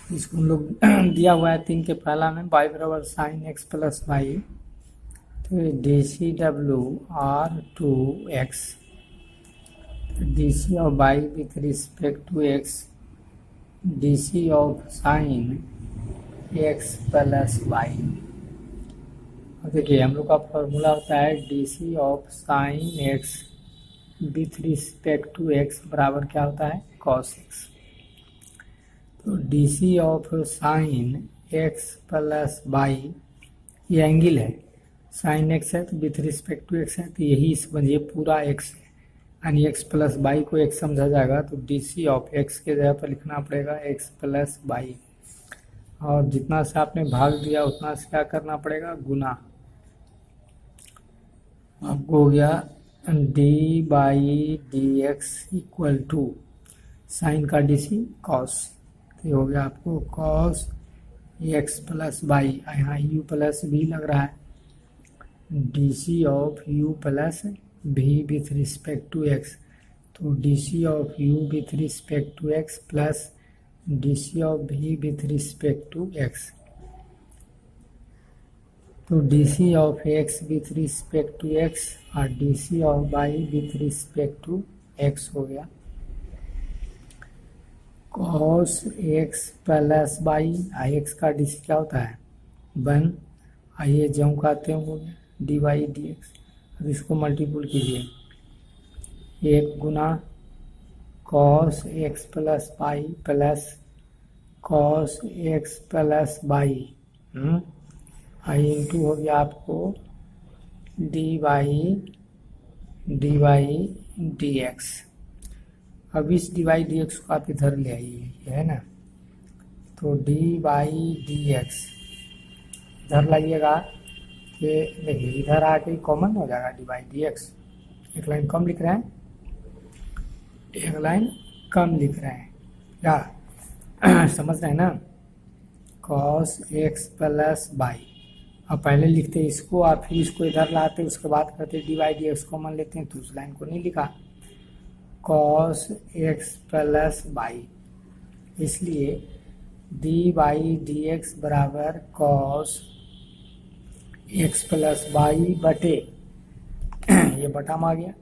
इसको हम लोग दिया हुआ है 3 के पहला में y बराबर साइन एक्स प्लस वाई, तो D C W R to x D C of Y with respect to x D C of sine x plus Y. और देखिए हम लोग का फॉर्मूला होता है D C of sine x with respect to x बराबर क्या होता है कॉस एक्स। तो D C of sine x plus Y ये एंगल है, साइन एक्स है तो विथ रिस्पेक्ट टू एक्स है, तो यही समझिए पूरा एक्स है, यानी एक्स प्लस वाई को एक्स समझा जाएगा, तो डी सी ऑफ एक्स के जगह पर लिखना पड़ेगा एक्स प्लस वाई, और जितना से आपने भाग दिया उतना से क्या करना पड़ेगा गुना। आपको हो गया d by d x equal to sine का डी सी कॉस, तो हो गया आपको कॉस एक्स प्लस वाई, यहाँ यू प्लस वी लग रहा है, D C of u plus v with respect to x, तो D C of u with respect to x plus D C of v with respect to x, तो D C of x with respect to x और D C of Y with respect to X हो गया cos x plus Y, x का D C क्या होता है 1, आइए जो कहते हैं वो डी वाई डी एक्स। अब इसको मल्टीपुल कीजिए, 1 गुना cos x plus y plus cos x plus y, i into हो गया आपको डी वाई डी एक्स। अब इस डी वाई डी एक्स को आप इधर ले आइए, है ना, तो डी वाई डी एक्स इधर लाइएगा, ये देखिए इधर आके कॉमन हो जाएगा डी वाई डी एक्स, एक लाइन कम लिख रहे हैं, एक लाइन कम लिख रहे हैं क्या समझ रहे हैं ना, कॉस एक्स प्लस वाई। अब पहले लिखते इसको और फिर इसको इधर लाते, उसके बाद करते d y d x common लेते हैं, तो उस लाइन को नहीं लिखा, कॉस एक्स प्लस वाई, इसलिए डी वाई डी एक्स बराबर कॉस एक्स प्लस वाई बटे ये बटा में आ गया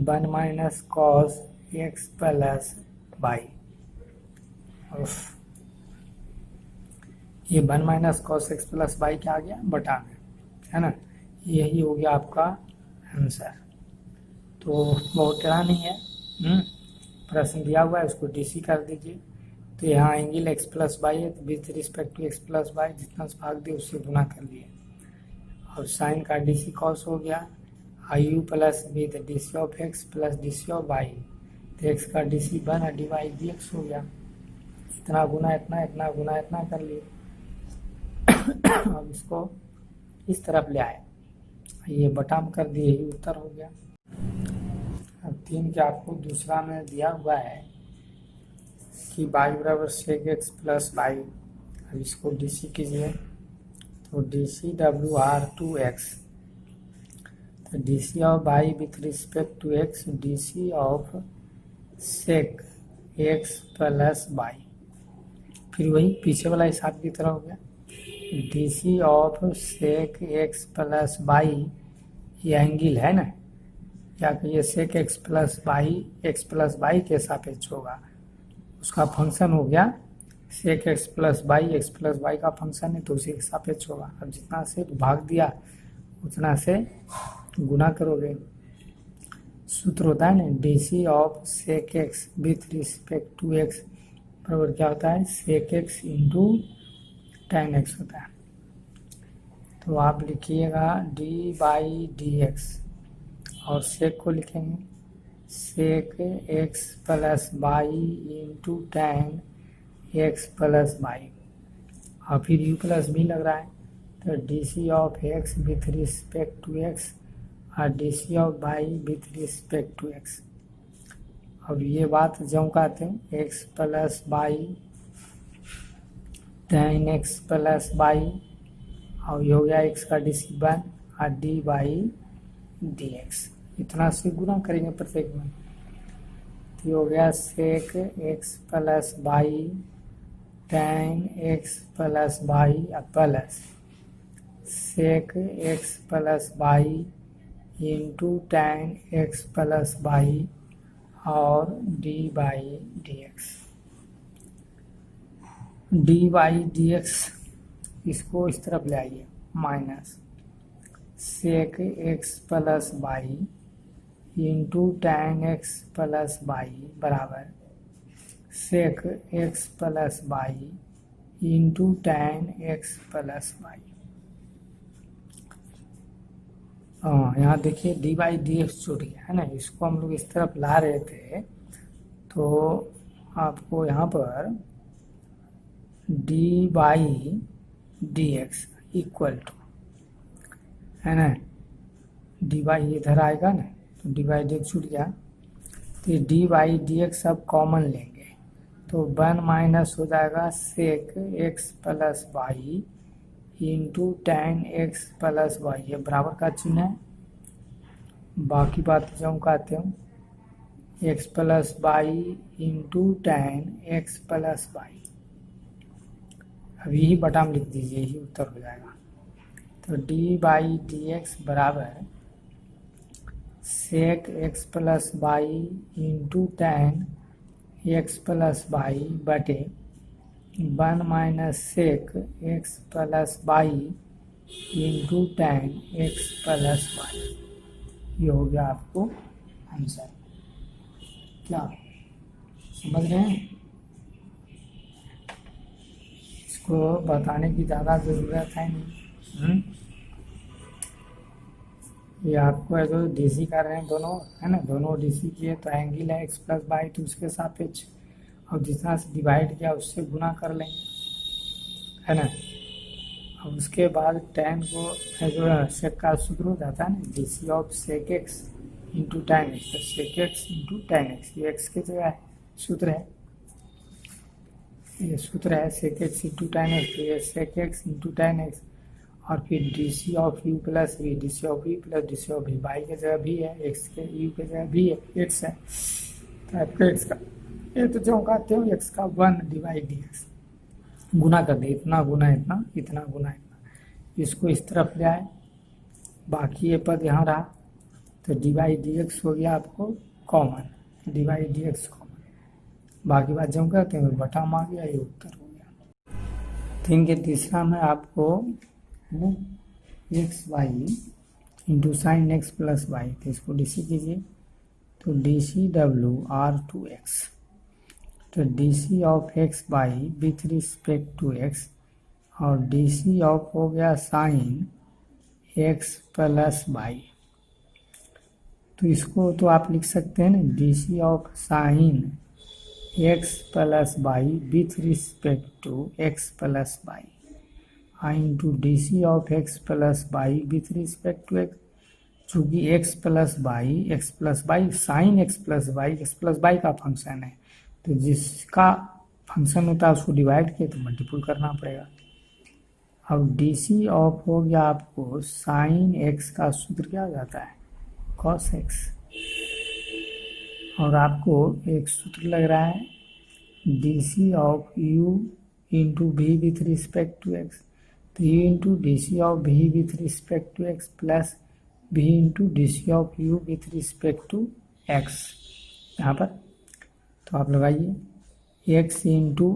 1 minus cos x plus Y, ये 1 minus cos x plus y क्या आ गया बटा में, है ना, यही हो गया आपका आंसर। तो बहुत टेढ़ा नहीं है, प्रश्न दिया हुआ है उसको डीसी कर दीजिए, तो यहाँ एंगल एक्स प्लस वाई है तो with respect to x plus y जितना से भाग दिए उससे गुना कर लिए, और साइन का डीसी कॉस हो गया, आई यू प्लस वी तो D C of x plus D C of y, तो एक्स का डी सी 1 और डी वाई डी एक्स हो गया, इतना गुना इतना, इतना गुना इतना कर लिए। अब इसको इस तरफ ले आए, ये बटाम कर दिए, ये उत्तर हो गया। अब 3 के आपको दूसरा में दिया हुआ है कि वाई बराबर सेक एक्स प्लस वाई, अब इसको डी सी कीजिए, तो D C W R to x, तो D C of Y with respect to x D C of sec x plus y, फिर वही पीछे वाला हिसाब की तरह हो गया, D C of sec x plus Y, ये एंगल है ना, क्या कहिए सेक एक्स प्लस वाई के सापेक्ष होगा, उसका फंक्शन हो गया सेक एक्स प्लस वाई का फंक्शन है तो उसी के सापेक्ष होगा। अब जितना से भाग दिया उतना से गुना करोगे, सूत्र होता है ना D C of sec x with respect to x बराबर क्या होता है sec x into tan x होता है, तो आप लिखिएगा डी बाई डी एक्स और सेक को लिखेंगे sec x plus y into tan x plus Y, और फिर यू प्लस भी लग रहा है, तो D C of x with respect to x और D C of Y with respect to x. अब ये बात जो कहते हैं x plus y tan x plus Y, और ये हो गया एक्स का डी सी 1 और डी वाई डी एक्स, इतना से गुना करेंगे प्रत्येक में, तो हो गया sec x plus y tan x plus y plus sec x plus y into tan x plus Y और dy dx। dy dx इसको इस तरफ ले आइए, minus sec x plus y into tan x plus y बराबर sec x plus y into tan x plus y. यहाँ देखिए D by d x छूट गया है ना, इसको हम लोग इस तरफ ला रहे थे तो आपको यहाँ पर d by d x equal to है ना, डी बाई इधर आएगा ना तो डी बाई डी एक्स छूट गया, तो डी बाई डी एक्स अब कॉमन लेंगे तो 1 माइनस हो जाएगा sec x plus y into tan x plus Y, ये बराबर का चिन्ह है। बाकी बात चमकाते हूँ, x plus y into tan x plus y, अब यही बटा में लिख दीजिए, यही उत्तर हो जाएगा। तो डी बाई डी एक्स बराबर sec x plus y into tan x plus y बटे 1 minus sec x plus y into tan x plus Y, ये हो गया आपको आंसर। क्या समझ रहे हैं? इसको बताने की ज़्यादा ज़रूरत है नहीं। ये आपको है जो डीसी कर रहे हैं दोनों है ना, दोनों डीसी किए तो एंगल है x प्लस वाई तो उसके सापेक्ष और जितना से डिवाइड किया उससे गुना कर लेंगे है ना। अब उसके बाद tan को जो है सेक का सूत्र हो जाता है ना, D C of sec x into tan x, तो sec x into tan x, ये एक्स के जगह है, सूत्र है, ये सूत्र है sec x into tan x, ये sec x into tan x और फिर D C of u plus v, D C of u plus D C of v, y के जगह भी है, एक्स के यू के जगह भी है, एक्स है तो आपका एक्स का ये तो जो कहते हो एक्स का 1 डिवाइड डी एक्स, गुना कर दे, इतना गुना इतना, इतना गुना इतना, इसको इस तरफ ले आए, बाकी ये पद यहाँ रहा तो डी बाई डी एक्स हो गया आपको common, d by d x common, बाकी बात जो कहते हैं बटा में आ गया, ये उत्तर हो गया। 3 के तीसरा में आपको x y into sine x plus Y, तो इसको डी सी कीजिए तो D C W R to x, तो D C of x y with respect to x और डी सी ऑफ हो गया साइन एक्स प्लस वाई, तो इसको तो आप लिख सकते हैं ना D C of sine x plus y with respect to x plus y i into D C of x plus y with respect to x, चूँकि x plus y sine x plus y का function है तो जिसका function होता है उसको divide किए तो मल्टीपल करना पड़ेगा। अब डी सी ऑफ हो गया आपको साइन एक्स का सूत्र क्या हो जाता है कॉस एक्स, और आपको एक सूत्र लग रहा है D C of u into v with respect to x, तो u into D C of v with respect to x plus v into D C of u with respect to x, यहाँ पर तो आप लगाइए x into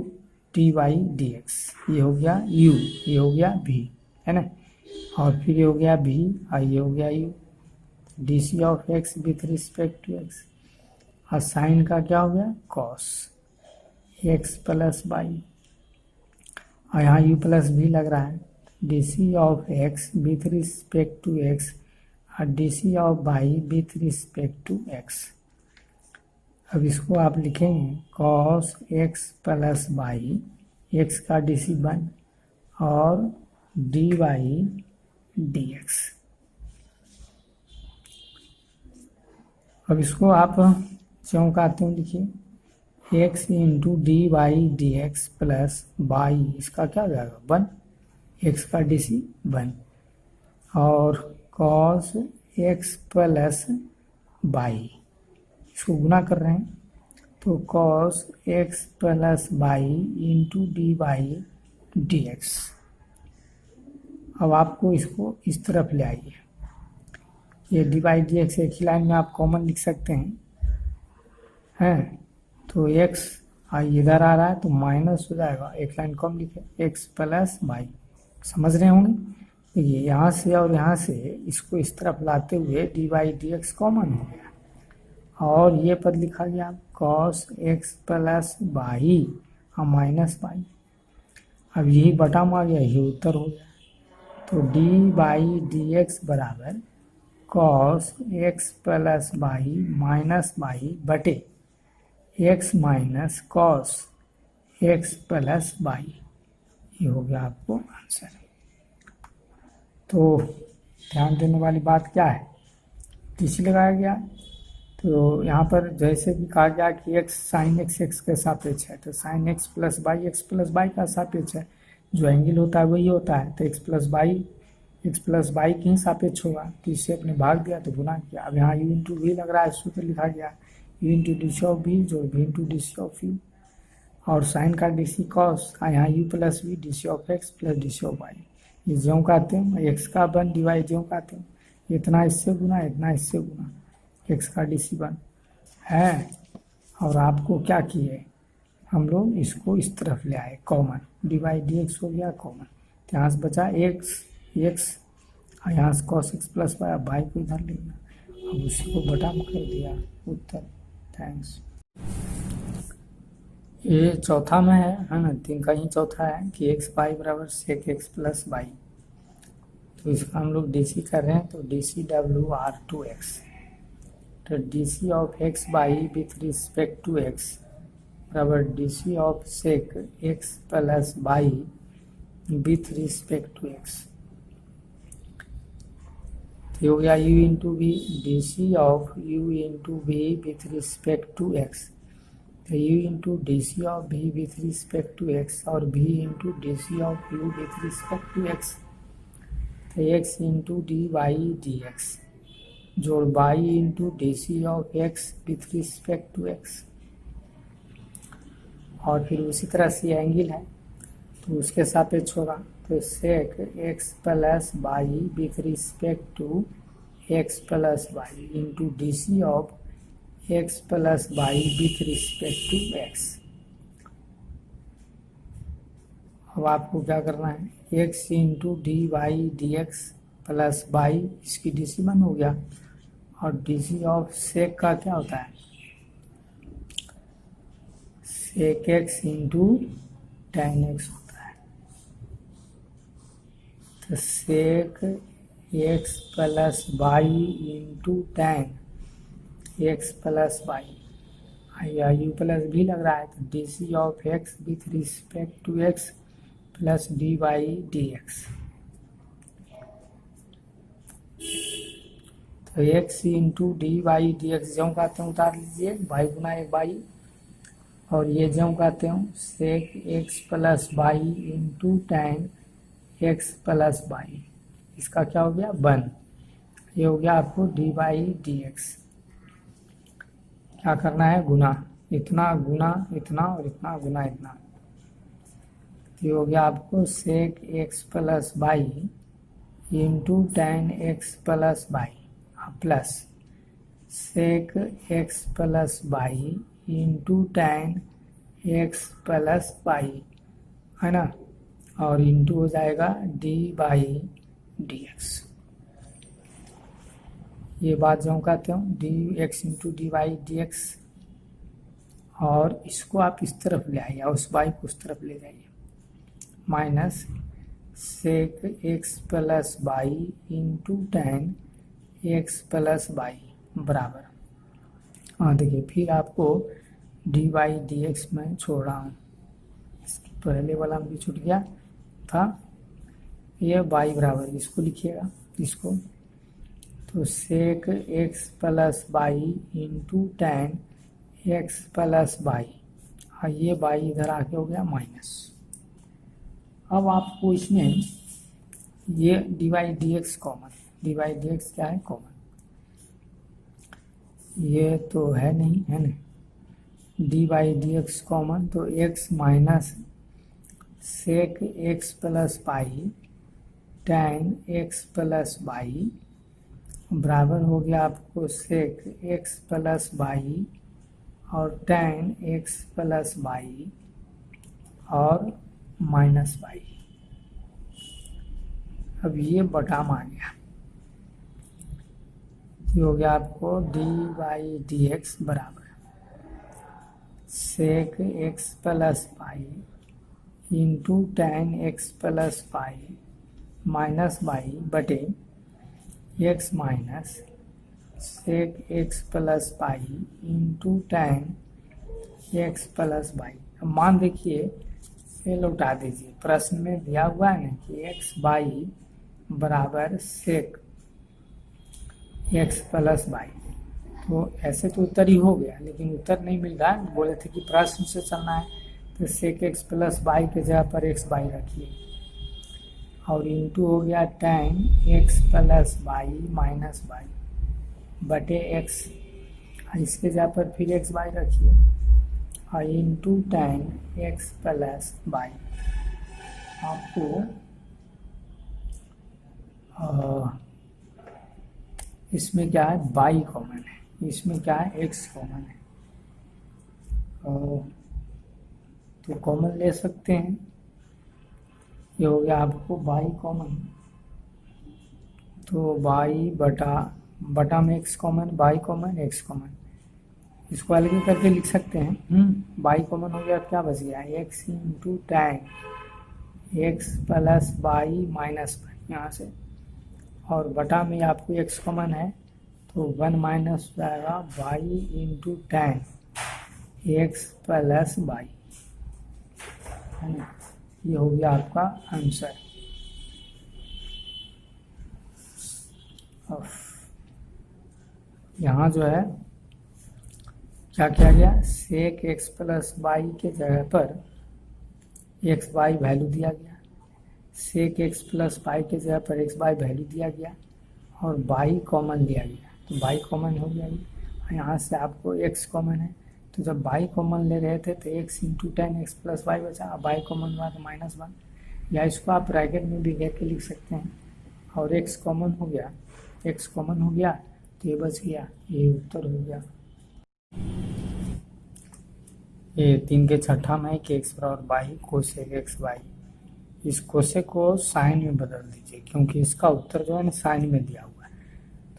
d y d x, ये हो गया you, ये हो गया भी है ना, और फिर ये हो गया भी और ये हो गया u, d C of x with respect to x और साइन का क्या हो गया कॉस एक्स प्लस वाई, और यहाँ यू प्लस भी लग रहा है D C of x with respect to x और D C of Y with respect to x. अब इसको आप लिखेंगे cos x plus Y, x का डी सी 1 और डी वाई डी एक्स। अब इसको आप चौंकाते हैं, लिखिए x into d y d x plus y, इसका क्या हो जाएगा 1, एक्स का डी सी 1 और कॉस एक्स प्लस वाई, इसको गुना कर रहे हैं तो cos x plus y into d by d x. अब आपको इसको इस तरफ ले आइए, ये डी बाई डी एक्स एक ही लाइन में आप कॉमन लिख सकते हैं। तो एक्स इधर आ रहा है तो माइनस हो जाएगा, एक लाइन कम लिखे, एक्स प्लस बाई। समझ रहे होंगे। देखिए यहाँ से और यहाँ से इसको इस तरफ लाते हुए D by d x common हो गया और ये पद लिखा गया कॉस एक्स प्लस बाई और माइनस बाई। अब यही बटा में आ गया, यही उत्तर हो गया। तो डी बाई डी एक्स बराबर cos x plus y minus y बटे x minus cos x plus y. ये हो गया आपको आंसर। तो ध्यान देने वाली बात क्या है, टीसी लगाया गया। तो यहाँ पर जैसे भी कहा गया कि एक्स साइन एक्स एक्स के सापेक्ष है, तो साइन एक्स प्लस बाई का सापेक्ष है, जो एंगल होता है वही होता है। तो एक्स प्लस बाई के ही सापेक्ष होगा, तो इससे अपने भाग दिया तो गुना किया। अब यहाँ यू इंटू वी लग रहा है, सूत्र लिखा गया u into D C of v जो v into D C of u, और साइन का डी सी कॉस यहाँ u plus v D C of x plus D C of y. ये ज्यों कहते हैं एक्स का वन डिवाइड ज्यों कहते हैं, इतना इससे गुना इतना इससे गुना, एक्स का डी सी वन है। और आपको क्या किए, हम लोग इसको इस तरफ ले आए common, d by d x हो गया कॉमन। तो यहाँ से बचा एक्स और यहाँ से कॉस एक्स प्लस वाई, अब बाई को इधर ले लिया, अब उसी को बटा में कर दिया उत्तर। थैंक्स। ये चौथा में है ना, तीन का ही चौथा है कि एक्स बाई बराबर सेक एक्स प्लस बाई। तो इसका हम लोग डीसी कर रहे हैं, तो D W R to x. तो D C of x y with respect to x बराबर D C of sec x plus y with respect to x. तो हो गया u into v, D C of u into v with respect to x. तो u into D C of v with respect to x और v into D C of u with respect to x. तो x into d y d x जोड़ y into D C of x with respect to x. और फिर उसी तरह से angle है तो उसके सापेक्ष होगा, तो sec x plus y with respect to x plus y into D C of x plus y with respect to x. अब आपको क्या करना है, x into d y d x plus y, इसकी डी सी वन हो गया, और D C of सेक का क्या होता है, sec x into tan x होता है। तो sec x plus y into tan x plus y, या यू प्लस भी लग रहा है, तो D C of x with respect to x plus d y d x. तो x into d y d x जो कहते हैं उतार लीजिए, बाई गुना एक बाई, और ये जो कहते हैं sec x plus y into tan x plus y, इसका क्या हो गया वन। ये हो गया आपको डी बाई डी एक्स। क्या करना है, गुना, इतना गुना इतना और इतना गुना इतना। ये हो गया आपको sec x plus y into tan x plus y plus sec x plus y into tan x plus y, है ना, और इंटू हो जाएगा डी बाई डी एक्स। ये बात जो कहते हो D x into d by d x, और इसको आप इस तरफ ले आइए और उस बाई को उस तरफ ले जाइए, minus sec x plus y into tan x plus y बराबर, हाँ देखिए फिर आपको डी बाई डी एक्स में छोड़ रहा हूँ, पहले वाला भी छूट गया था, ये बाई बराबर इसको लिखिएगा इसको, तो sec x plus y into tan x plus y, हाँ ये बाई इधर आके हो गया माइनस। अब आपको इसमें ये d by d x common, d by d x क्या है कॉमन, ये तो है नहीं है ना, d by d x common, तो x minus sec x plus y tan x plus y बराबर हो गया आपको सेक एक्स प्लस बाई और tan एक्स प्लस बाई और माइनस बाई। अब ये बटाम आ गया, ये हो गया आपको डी बाई डी एक्स बराबर sec x plus y into tan x plus y minus y बटे x minus sec x plus y into tan x plus y. अब मान देखिए, ये लौटा दीजिए, प्रश्न में दिया हुआ है ना कि एक्स बाई बराबर सेक एक्स प्लस बाई, तो ऐसे तो उत्तर ही हो गया, लेकिन उत्तर नहीं मिल रहा है। बोले थे कि प्रश्न से चलना है, तो सेक एक्स प्लस बाई के जगह पर एक्स बाई रखिए और इंटू हो गया tan x plus y minus y बटे एक्स, इसके जगह पर फिर एक्स बाई रखिए और into tan x plus by. आपको इसमें क्या है, बाई कॉमन है, इसमें क्या है, एक्स कॉमन है, तो कॉमन ले सकते हैं। ये हो गया आपको बाई कॉमन, तो बाई बटा में x common, by common x common, इसको अलग करके लिख सकते हैं। बाई कॉमन हो गया, क्या बच गया, x into tan x plus y minus by यहाँ से, और बटा में आपको एक्स कॉमन है तो 1 माइनस जाएगा by into tan x plus y, है ना। ये हो गया आपका आंसर। यहाँ जो है क्या किया गया, सेक एक्स प्लस बाई के जगह पर एक्स बाई वैल्यू दिया गया, सेक एक्स प्लस बाई के जगह पर एक्स बाई वैल्यू दिया गया और बाई कॉमन लिया गया, तो बाई कॉमन हो गया। यहाँ से आपको एक्स कॉमन है, तो जब बाई कॉमन ले रहे थे तो x into tan x plus by बचा, बाई कॉमन हुआ तो -1, या इसको आप ब्रैकेट में भी घेर के लिख सकते हैं। और एक्स कॉमन हो गया, एक्स कॉमन हो गया तो ये बच गया, ये उत्तर हो गया। ये 3 के छठा में कि एक्स बराबर बाई कोसेक एक्स बाई, इस कोसेक को साइन में बदल दीजिए, क्योंकि इसका उत्तर जो है ना साइन में दिया हुआ है,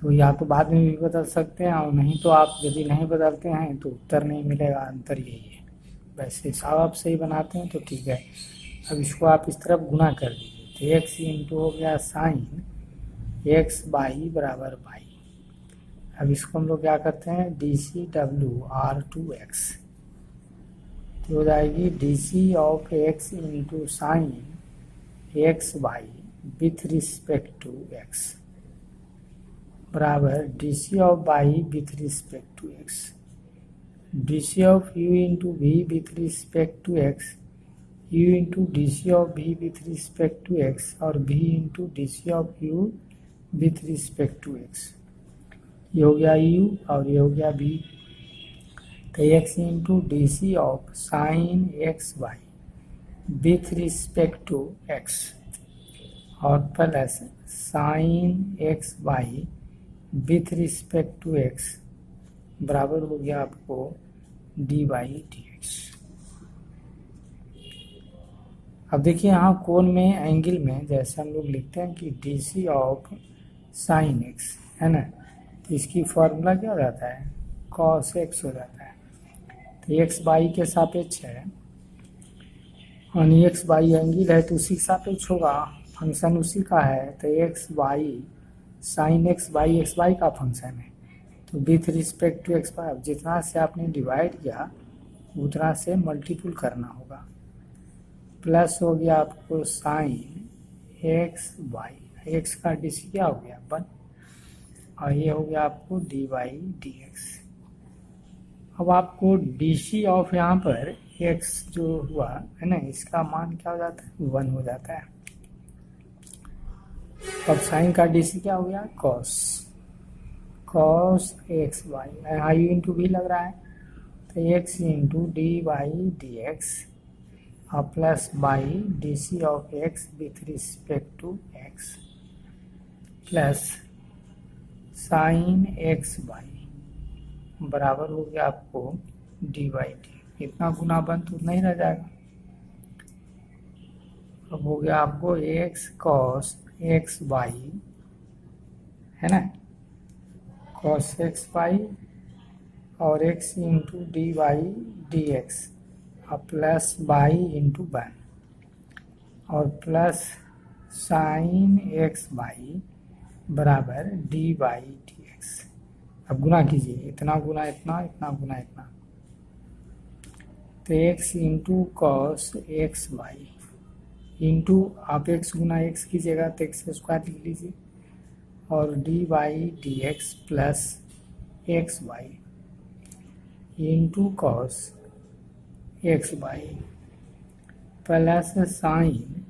तो या तो बाद में भी बदल सकते हैं और नहीं तो आप यदि नहीं बदलते हैं तो उत्तर नहीं मिलेगा, अंतर यही है। वैसे हिसाब आप सही बनाते हैं तो ठीक है। अब इसको आप इस तरफ गुना कर दीजिए, तो एक्स इंटू हो गया साइन एक्स बाई बराबर बाई। अब इसको हम लोग क्या करते हैं, D C W R to x, तो हो जाएगी D C of x into sine x y with respect to x बराबर D C of y with respect to x, D C of u into v with respect to x, u into D C of v with respect to x और v into D C of u with respect to x. ये हो गया you और ये हो गया v, तो x into D C of sine x y with respect to x और plus sine x y with respect to x बराबर हो गया आपको डी बाई डी एक्स। अब देखिए यहाँ कोण में एंगल में जैसे हम लोग लिखते हैं कि d C of sine x, है ना, तो इसकी फॉर्मूला क्या हो जाता है, कॉस एक्स हो जाता है। तो एक्स बाई के सापेक्ष है और एक्स बाई एंगल है तो उसी के सापेक्ष होगा, फंक्शन उसी का है, तो x y sine x y का फंक्शन है, तो with respect to x y, जितना से आपने डिवाइड किया उतना से मल्टीपुल करना होगा, प्लस हो गया आपको साइन एक्स बाई, एक्स का डी सी क्या हो गया 1 और ये हो गया आपको डी बाई डी एक्स। अब आपको डी सी ऑफ यहाँ पर एक्स जो हुआ है ना, इसका मान क्या हो जाता है 1 हो जाता है। अब साइन का डी सी क्या हो गया कॉस एक्स बाई, यहाँ यू इंटू भी लग रहा है तो x into d by d x और plus y D C of x with respect to x plus sine x y बराबर हो गया आपको डी बाई डी। इतना गुना बंद तो नहीं रह जाएगा। अब हो गया आपको एक्स कॉस एक्स बाई, है ना, कॉस एक्स बाई और x into d by d x और प्लस बाई इंटू वन और प्लस साइन एक्स बाई बराबर डी बाई डी एक्स। अब गुना कीजिए, इतना गुना इतना, इतना गुना इतना, तो x into cos x y into आप एक्स गुना एक्स कीजिएगा तो एक्स स्क्वायर लिख लीजिए और d by d x plus x y into cos x y plus sine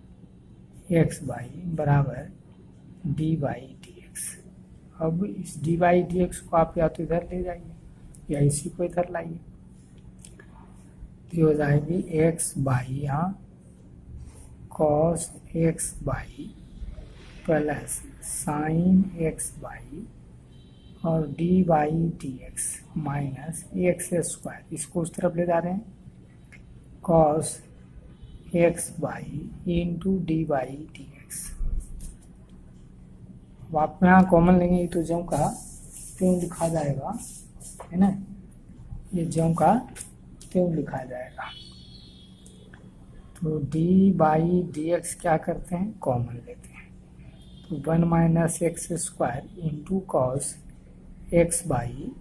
x y बराबर डी बाई डी एक्स। अब इस डी बाई डी एक्स को आप या तो इधर ले जाइए या इसी को इधर लाइए, तो हो जाएगी एक्स बाई यहाँ cos x y plus sine x y और d by d x minus x square, इसको उस तरफ ले जा रहे हैं, cos x y into d by d x. अब आप यहाँ कॉमन लेंगे तो ज्यों का त्यों लिखा जाएगा, है ना, ये ज्यों का त्यों लिखा जाएगा। तो डी बाई डी एक्स क्या करते हैं, कॉमन लेते हैं, तो one minus x square into cos x y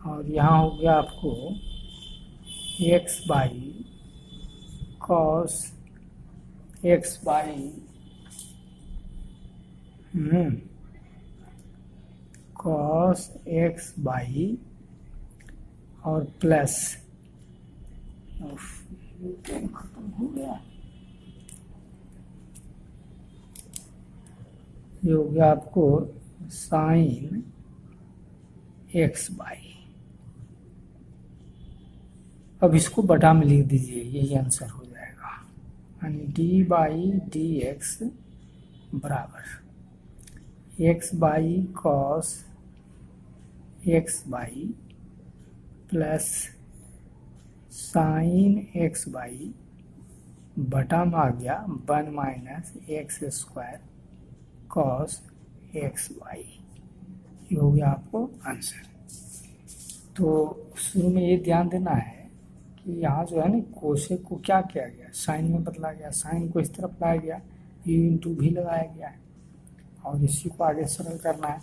और यहाँ हो गया आपको x by cos x by cos x y और प्लस खत्म हो गया, ये हो गया आपको साइन एक्स बाई। अब इसको बटा में लिख दीजिए, यही आंसर हो जाएगा, यानी डी बाई डी एक्स बराबर x by cos x y plus sine x by बटा में आ गया one minus x square cos x by, ये हो गया आपको आंसर। तो शुरू में ये ध्यान देना है कि यहाँ जो है ना कोशेक को क्या किया गया, साइन में बदला गया, साइन को इस तरफ लाया गया, यू इंटू भी लगाया गया है और इसी को आगे सरल करना है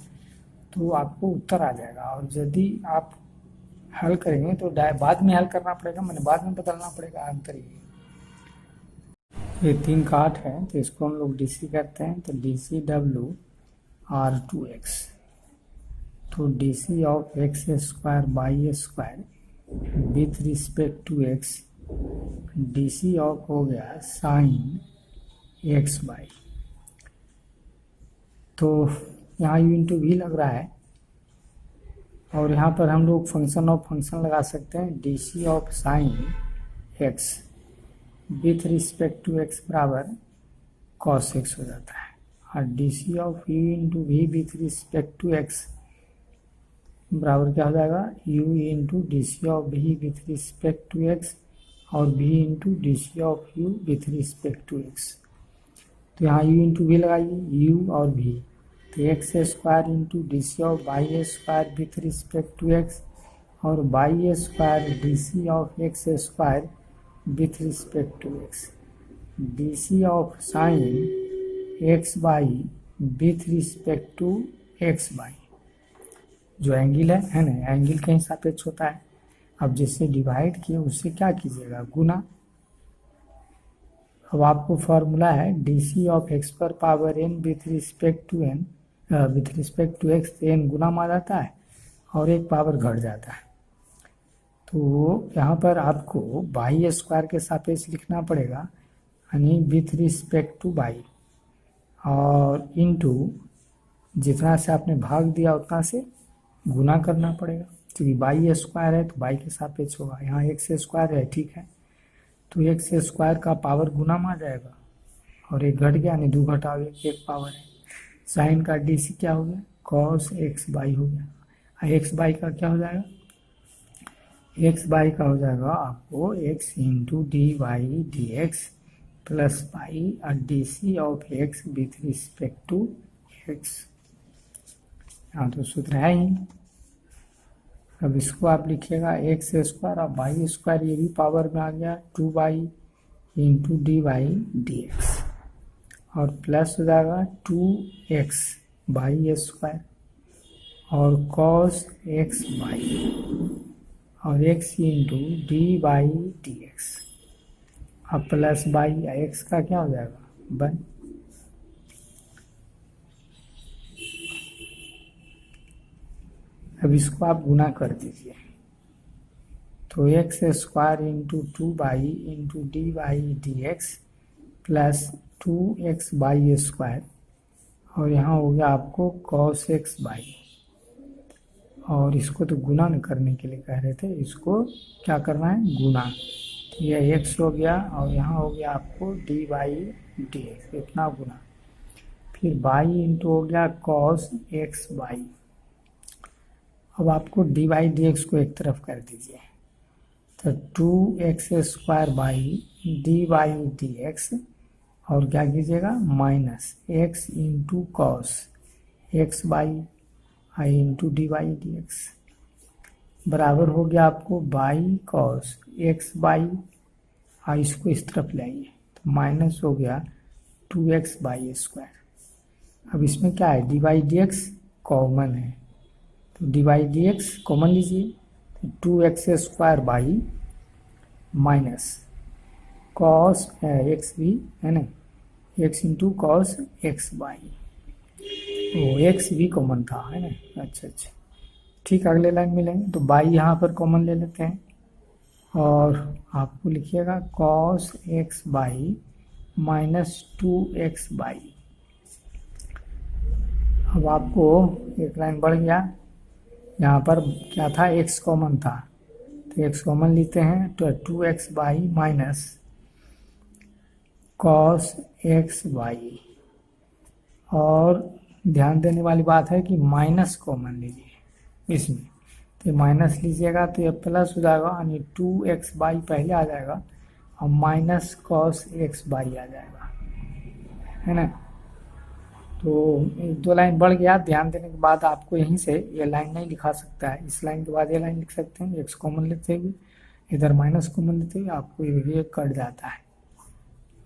तो आपको उत्तर आ जाएगा। और यदि आप हल करेंगे तो बाद में हल करना पड़ेगा, मैंने बाद में बदलना पड़ेगा अंतर। ये 3 का 8 है तो इसको हम लोग डीसी करते हैं, तो D C W R to x, तो D C of x square y square with respect to x, D C of हो गया साइन एक्स बाई, तो यहाँ यू इंटू भी लग रहा है और यहाँ पर हम लोग फंक्शन ऑफ फंक्शन लगा सकते हैं, D C of sine x with respect to x बराबर कॉस एक्स हो जाता है और D C of u into v with respect to x बराबर क्या हो जाएगा, u into D C of v with respect to x और v into D C of u with respect to x. तो यहाँ u इंटू वी लगाइए, u और v, तो x square into D C of y square with respect to x और y square D C of x square with respect to x, D C of sine x y with respect to x y, जो angle है ना, angle के ही सापेक्ष होता है। अब जिससे डिवाइड किए उससे क्या कीजिएगा, गुना। अब आपको फॉर्मूला है डी सी ऑफ एक्स पर power n with respect to n with respect to x, n गुना में आ जाता है और एक पावर घट जाता है। तो यहाँ पर आपको वाई स्क्वायर के सापेक्ष लिखना पड़ेगा, यानी विथ रिस्पेक्ट टू वाई और इनटू जितना से आपने भाग दिया उतना से गुना करना पड़ेगा। क्योंकि बाई स्क्वायर है तो बाई के सापेक्ष होगा, यहाँ एक्स स्क्वायर है, ठीक है, तो एक्स स्क्वायर का पावर गुना में आ जाएगा और एक घट गया, यानी 2 घटाओ एक पावर है। साइन का डी सी क्या हो गया, कॉस एक्स बाई हो गया। एक्स बाई का क्या हो जाएगा, एक्स बाई का हो जाएगा आपको x into d y d x plus y और D C of x with respect to x. यहाँ तो सूत्र है ही। अब इसको आप लिखिएगा एक्स स्क्वायर और बाई स्क्वायर, ये भी पावर में आ गया 2 y into d y d x और प्लस हो जाएगा 2x बाई स्क्वायर और कॉस एक्स बाई और x into d by d x अब प्लस बाई x का क्या हो जाएगा 1। अब इसको आप गुना कर दीजिए, तो x square into 2 y into d by d x plus 2x y square और यहाँ हो गया आपको कॉस एक्स बाई, और इसको तो गुना करने के लिए कह रहे थे, इसको क्या करना है गुना, तो यह x हो गया और यहाँ हो गया आपको डी बाई डी एक्स, इतना गुना, फिर बाई इंटू हो गया कॉस एक्स बाई। अब आपको डी बाई डी एक्स को एक तरफ कर दीजिए, तो 2x square by d by d x और क्या कीजिएगा minus x into cos x by I into d by d x बराबर हो गया आपको बाई कॉस एक्स बाई, और इसको इस तरफ ले आइए तो माइनस हो गया 2x बाई स्क्वायर। अब इसमें क्या है D by d x common है, तो d by d x common लीजिए, तो 2x square by minus cos x भी है ना, x into cos x by, वो एक्स भी कॉमन था है ना, अच्छा अच्छा ठीक, अगले लाइन में लेंगे तो बाई यहाँ पर कॉमन ले लेते हैं और आपको लिखिएगा cos x by minus 2x by. अब आपको एक लाइन बढ़ गया, यहाँ पर क्या था x कॉमन था, तो x कॉमन लेते हैं तो 2x by minus cos x y, और ध्यान देने वाली बात है कि माइनस कॉमन लीजिए इसमें, तो माइनस लीजिएगा तो ये प्लस हो जाएगा, यानी 2x बाई पहले आ जाएगा और माइनस कॉस एक्स बाई आ जाएगा, है ना। तो 2 लाइन बढ़ गया, ध्यान देने के बाद आपको यहीं से ये लाइन नहीं लिखा सकता है, इस लाइन के बाद ये लाइन लिख सकते हैं, x कॉमन लेते हुए इधर माइनस कॉमन लेते हुए आपको ये कट जाता है।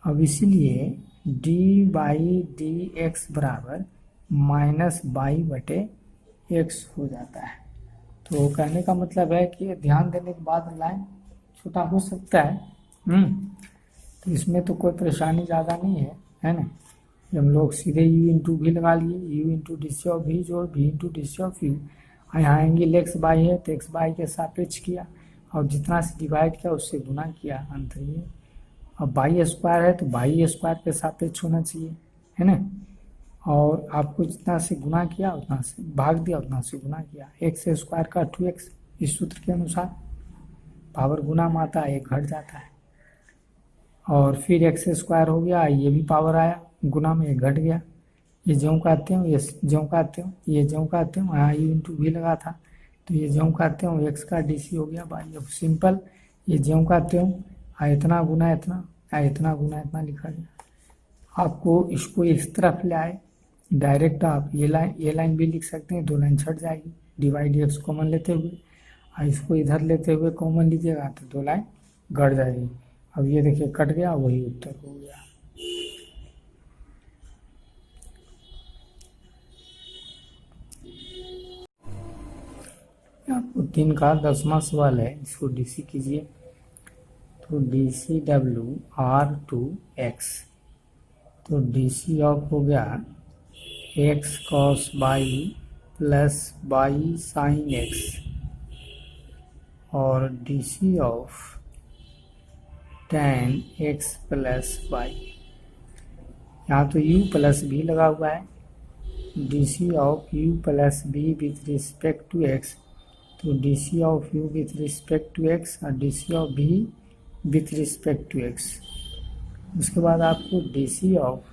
अब इसीलिए डी बाई डी एक्स बराबर माइनस बाई बटे एक्स हो जाता है। तो कहने का मतलब है कि ध्यान देने के बाद लाइन छोटा हो सकता है, तो इसमें तो कोई परेशानी ज़्यादा नहीं है ना। हम लोग सीधे u इंटू भी लगा लिए, u into D C of भी जोड़ v into D C of u, यहाँ एंगल एक्स बाई है तो एक्स बाई के सापेक्ष किया और जितना से डिवाइड किया उससे गुना किया, अंतर ये। अब बाई स्क्वायर है तो बाई स्क्वायर के सापेक्ष होना चाहिए, है ना, और आपको जितना से गुना किया उतना से भाग दिया, उतना से गुना किया। एक्स स्क्वायर का 2x इस सूत्र के अनुसार पावर गुना में आता है, एक घट जाता है, और फिर एक्स स्क्वायर हो गया, ये भी पावर आया गुना में, एक घट गया, ये ज्यों काटते हो ये ज्यों काटते हो ये ज्यों काटते हो, यहाँ यू इंटू भी लगा था तो ये ज्यों काटते हो एक्स का डी सी हो गया बाई। अब सिंपल ये ज्यों काटते हो इतना गुना इतना, इतना गुना इतना लिखा गया। आपको इसको इस तरफ ले आए डायरेक्ट, आप ये लाइन भी लिख सकते हैं, 2 लाइन छट जाएगी, डिवाइड एक्स कॉमन लेते हुए, और इसको इधर लेते हुए कॉमन लीजिएगा तो 2 लाइन घट जाएगी। अब ये देखिए कट गया, वही उत्तर हो गया। आपको 3 का 10वां सवाल है, इसको डीसी कीजिए। तो D C W R to x, तो डी सी ऑफ हो गया x cos y plus y sine x, और D C of tan x plus y, यहाँ तो u प्लस बी लगा हुआ है, D C of u plus b with respect to x, तो D C of u with respect to x और D C of v with respect to x. उसके बाद आपको D C of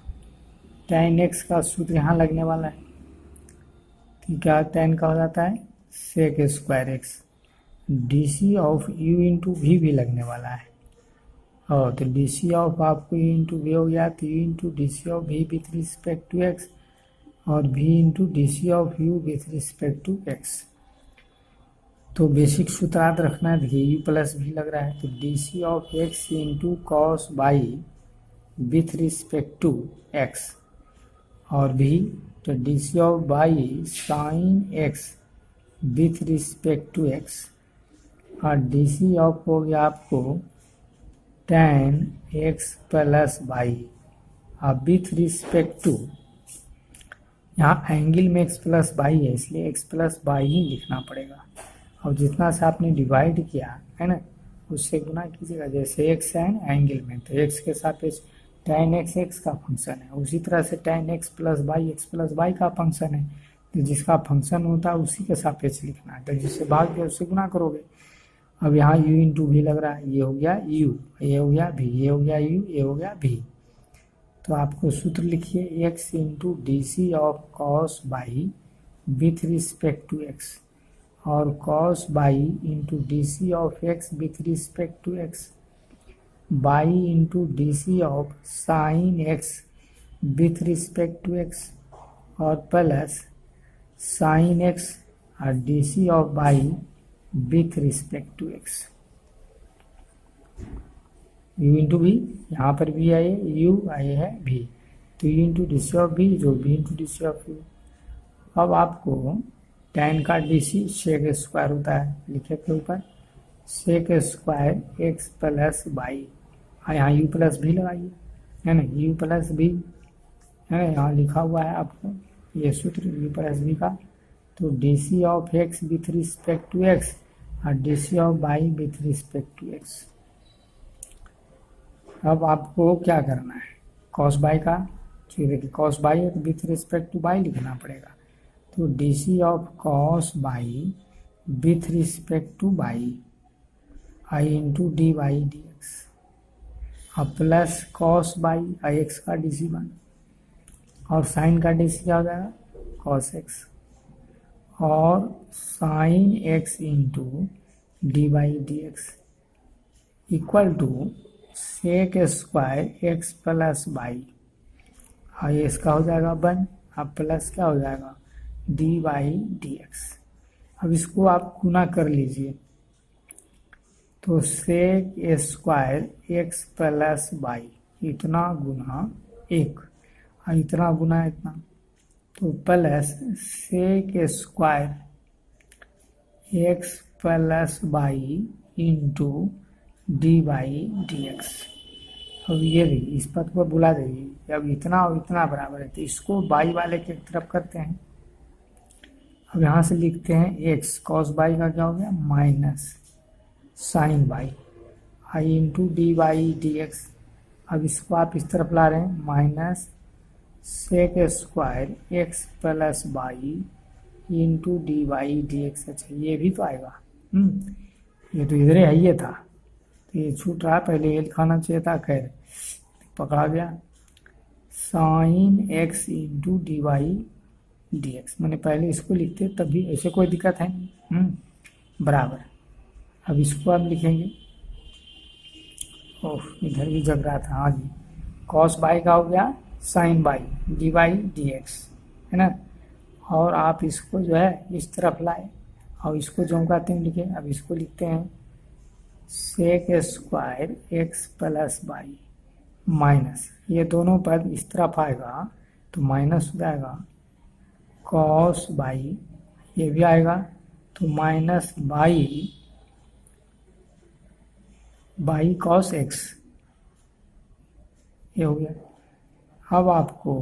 tan x का सूत्र यहाँ लगने वाला है कि क्या tan का हो जाता है sec square x. D C of u into v भी लगने वाला है और तो डी सी ऑफ आपको यू इंटू वी हो गया, तो u into D C of v with respect to x और v into D C of u with respect to x. तो बेसिक सूत्र याद रखना है, देखिए यू प्लस भी लग रहा है, तो D C of x into cos y with respect to x और भी तो D C of y sine x with respect to x और डी सी ऑफ हो गया आपको tan एक्स प्लस बाई अब विथ रिस्पेक्ट टू, यहाँ angle में x प्लस बाई है इसलिए x प्लस बाई ही लिखना पड़ेगा और जितना से आपने डिवाइड किया है ना उससे गुना कीजिएगा। जैसे x है एंगल में तो x के सापेक्ष tan x x का फंक्शन है, उसी तरह से tan x प्लस बाई का फंक्शन है, तो जिसका फंक्शन होता है उसी के सापेक्ष लिखना है, तो जिससे भाग दिया उससे गुना करोगे। अब यहाँ u इंटू भी लग रहा है, ये हो गया u, ये हो गया v, ये हो गया u, ये हो गया v। तो आपको सूत्र लिखिए x into D C of cos y with respect to x और cos y into D C of x with respect to x y into D C of sine x with respect to x और plus sine x और D C of y with respect to x। u into भी यहाँ पर भी आए u आए है भी, तो u into D C of भी जो v into D C of u। अब आपको tan का डी सी सेक स्क्वायर होता है, लिखे के ऊपर sec square x plus y और यहाँ u प्लस भी लगाइए है ना, u प्लस भी है ना यहाँ लिखा हुआ है आपको ये सूत्र u प्लस भी का। तो D C of x with respect to x और D C of y with respect to x. अब आपको क्या करना है कॉस बाई का, देखिए कॉस बाई है तो विथ रिस्पेक्ट टू बाई लिखना पड़ेगा, तो D C of cos y with respect to y I into d by d x और plus cos y I x का डी सी बन और साइन का डी सी क्या हो जाएगा कॉस एक्स और sine x into d by d x equal to sec square x plus y और ये इसका हो जाएगा 1 अब प्लस क्या हो जाएगा डी बाई डी एक्स। अब इसको आप गुना कर लीजिए, तो sec square x plus y इतना गुना 1 और इतना गुना इतना, तो plus sec square x plus y into d by d x. अब ये भी इस पद को बुला देंगे, अब इतना और इतना बराबर है तो इसको बाई वाले की तरफ करते हैं। अब यहाँ से लिखते हैं एक्स कॉस बाई का क्या हो गया minus sine y I into d by d x. अब इसको आप इस तरफ ला रहे हैं minus sec square x plus y into d by d x. अच्छा ये भी तो आएगा, ये तो इधर है ये था तो ये छूट रहा, पहले ये लिखाना चाहिए था, खैर पकड़ा गया। Sine x into d by d x मैंने पहले इसको लिखते तभी ऐसे कोई दिक्कत है नहीं, बराबर। अब इसको आप लिखेंगे, ओह इधर भी जग रहा था, हाँ जी कॉस बाई का हो गया sine y d by d x है ना, और आप इसको जो है इस तरफ लाए और इसको जो हम कहते हैं लिखे। अब इसको लिखते हैं sec square x plus y minus ये दोनों पद इस तरफ आएगा तो माइनस हो जाएगा कॉस बाई, ये भी आएगा तो माइनस बाई कॉस एक्स, ये हो गया। अब आपको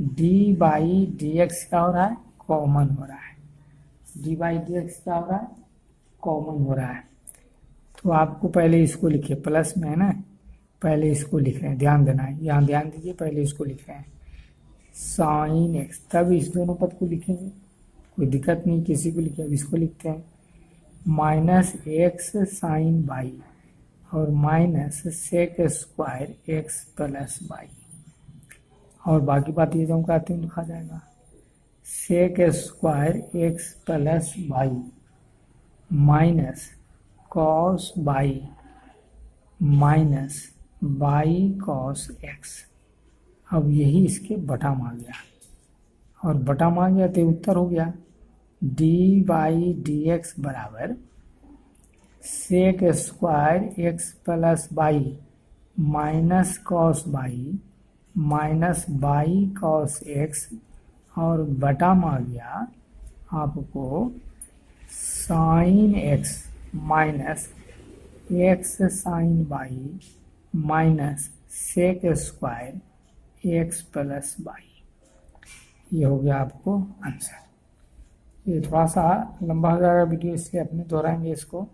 डी बाई डी एक्स क्या हो रहा है कॉमन हो रहा है, डी बाई डी एक्स क्या हो रहा है कॉमन हो रहा है। तो आपको पहले इसको लिखिए, प्लस में है ना, पहले इसको लिख रहे हैं, ध्यान देना है, यहाँ ध्यान दीजिए, पहले इसको लिख रहे हैं साइन एक्स, तब इस दोनों पद को लिखेंगे, कोई दिक्कत नहीं किसी को लिखे। अब इसको लिखते हैं माइनस एक्स साइन बाई और minus sec square x plus y, और बाकी बात ये जो हम कहते हैं लिखा जाएगा sec square x plus y minus cos y minus y cos x. अब यही इसके बटाम आ गया, और बटाम आ गया तो उत्तर हो गया डी बाई डी एक्स बराबर sec square x plus y minus cos y minus y cos x, और बटाम आ गया आपको sine x minus x sine y minus sec square x plus y. ये हो गया आपको आंसर। ये थोड़ा सा लंबा हो जाएगा वीडियो, इसलिए अपने दोहराएंगे इसको।